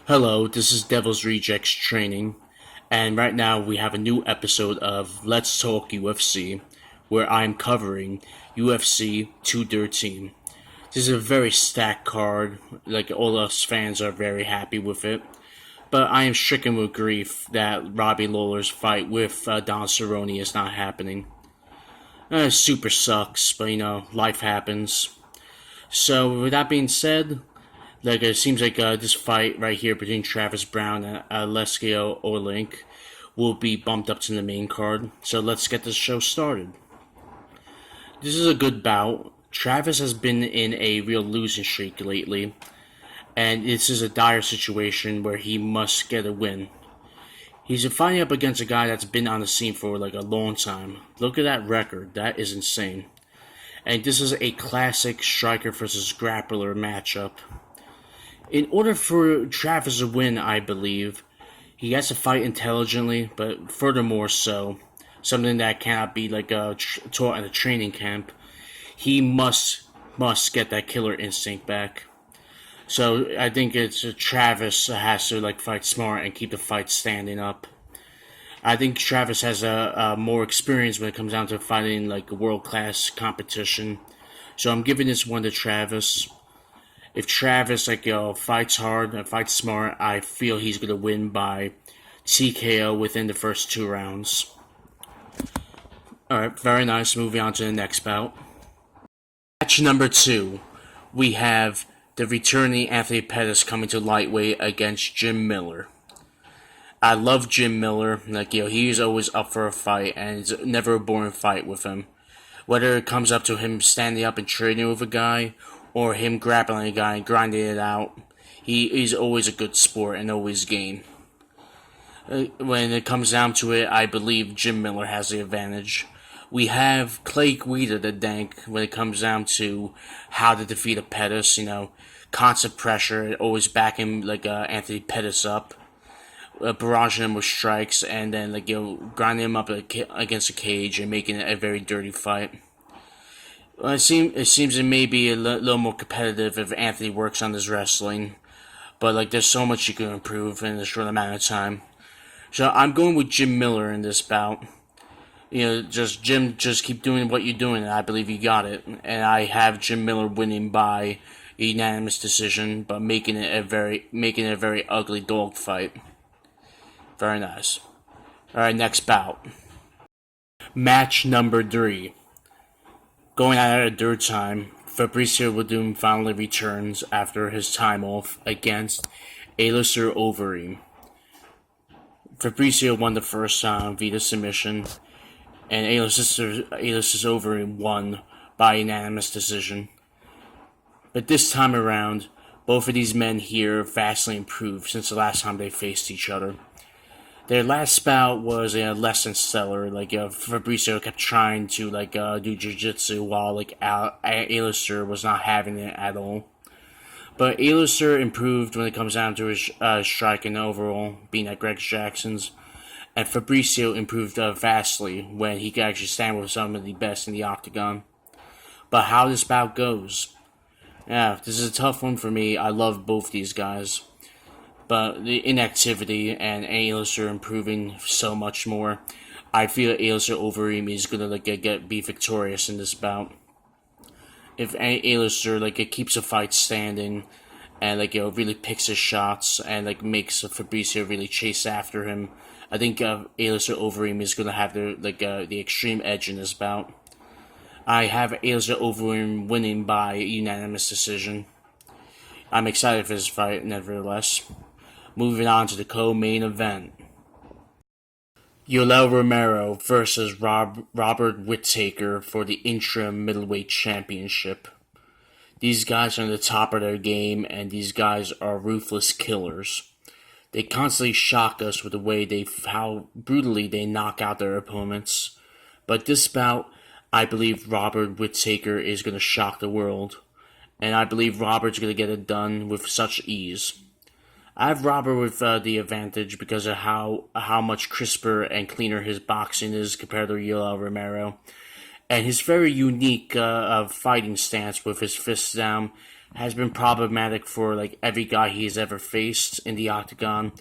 Hello, this is Devil's Rejects Training, and right now we have a new episode of Let's Talk UFC, where I'm covering UFC 213. This is a very stacked card, like all us fans are very happy with it, but I am stricken with grief that Robbie Lawler's fight with Don Cerrone is not happening. It super sucks, but life happens. So with that being said, it seems like this fight right here between Travis Browne and Alistair Orlink will be bumped up to the main card. So let's get this show started. This is a good bout. Travis has been in a real losing streak lately, and this is a dire situation where he must get a win. He's fighting up against a guy that's been on the scene for a long time. Look at that record. That is insane. And this is a classic striker versus grappler matchup. In order for Travis to win, I believe, he has to fight intelligently, but furthermore so, something that cannot be taught in a training camp, he must get that killer instinct back. So I think it's Travis has to fight smart and keep the fight standing up. I think Travis has a more experience when it comes down to fighting world-class competition. So I'm giving this one to Travis. If Travis fights hard and fights smart, I feel he's going to win by TKO within the first 2 rounds. Alright, very nice. Moving on to the next bout. Match number 2. We have the returning Anthony Pettis coming to lightweight against Jim Miller. I love Jim Miller. He's always up for a fight, and it's never a boring fight with him. Whether it comes up to him standing up and trading with a guy, or him grappling a guy and grinding it out, he's always a good sport and always game. When it comes down to it, I believe Jim Miller has the advantage. We have Clay Guida the Dank when it comes down to how to defeat a Pettis, constant pressure, always backing Anthony Pettis up, barraging him with strikes, and then grinding him up against a cage and making it a very dirty fight. Well, it seems it may be a little more competitive if Anthony works on his wrestling, but there's so much you can improve in a short amount of time. So I'm going with Jim Miller in this bout. Just keep doing what you're doing, and I believe you got it. And I have Jim Miller winning by a unanimous decision, but making it a very ugly dog fight. Very nice. All right, next bout. Match number 3. Going at it a third time, Fabricio Werdum finally returns after his time off against Alistair Overeem. Fabricio won the first round via submission, and Alistair Overeem won by unanimous decision. But this time around, both of these men here vastly improved since the last time they faced each other. Their last bout was less than stellar. Fabricio kept trying to do jiu-jitsu while Alistair was not having it at all. But Alistair improved when it comes down to his striking overall, being at Greg Jackson's, and Fabricio improved vastly when he could actually stand with some of the best in the octagon. But how this bout goes, this is a tough one for me. I love both these guys. But the inactivity and Alistair improving so much more, I feel Alistair Overeem is gonna be victorious in this bout. If Alistair keeps a fight standing, and really picks his shots and makes Fabricio really chase after him, I think Alistair Overeem is gonna have the extreme edge in this bout. I have Alistair Overeem winning by unanimous decision. I'm excited for this fight, nevertheless. Moving on to the co-main event. Yolo Romero versus Robert Whittaker for the interim middleweight championship. These guys are on the top of their game, and these guys are ruthless killers. They constantly shock us with the way how brutally they knock out their opponents. But this bout, I believe Robert Whittaker is going to shock the world, and I believe Robert's going to get it done with such ease. I have Robert with the advantage because of how much crisper and cleaner his boxing is compared to Yolo Romero, and his very unique fighting stance with his fists down has been problematic for like every guy he's ever faced in the octagon,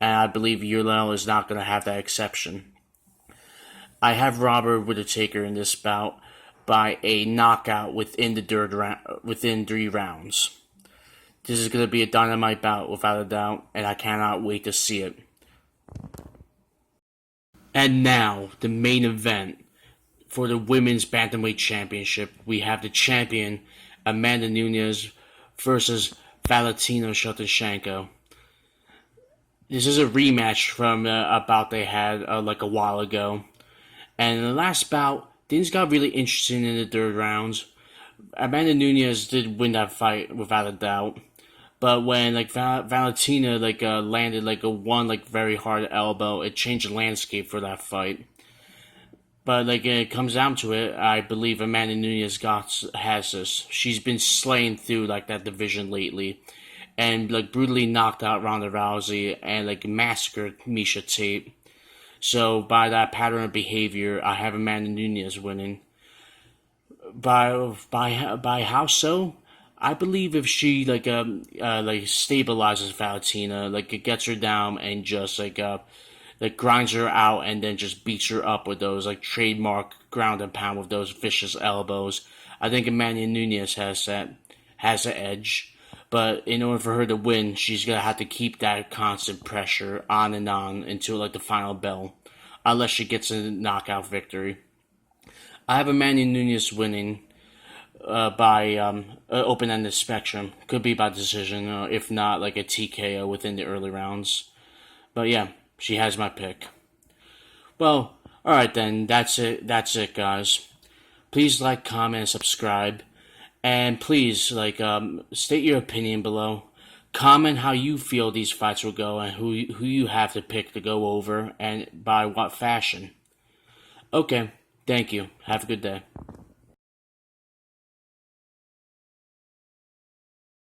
and I believe Yolo is not going to have that exception. I have Robert Whittaker in this bout by a knockout within 3 rounds. This is going to be a dynamite bout without a doubt, and I cannot wait to see it. And now, the main event for the Women's Bantamweight Championship. We have the champion, Amanda Nunes, versus Valentina Shevchenko. This is a rematch from a bout they had like a while ago. And in the last bout, things got really interesting in the third rounds. Amanda Nunes did win that fight without a doubt. But when like Valentina landed like a one like very hard elbow, it changed the landscape for that fight. But like it comes down to it, I believe Amanda Nunes has this. She's been slaying through like that division lately, and like brutally knocked out Ronda Rousey and like massacred Miesha Tate. So by that pattern of behavior, I have Amanda Nunes winning. By how so? I believe if she like stabilizes Valentina, like it gets her down and just like grinds her out and then just beats her up with those like trademark ground and pound with those vicious elbows. I think Amanda Nunes has an edge. But in order for her to win, she's gonna have to keep that constant pressure on and on until like the final bell, unless she gets a knockout victory. I have Amanda Nunes winning by open-ended spectrum. Could be by decision, or if not, like a TKO within the early rounds. But yeah, she has my pick. Well, alright then, that's it guys. Please like, comment, and subscribe. And please, state your opinion below. Comment how you feel these fights will go and who you have to pick to go over and by what fashion. Okay, thank you. Have a good day.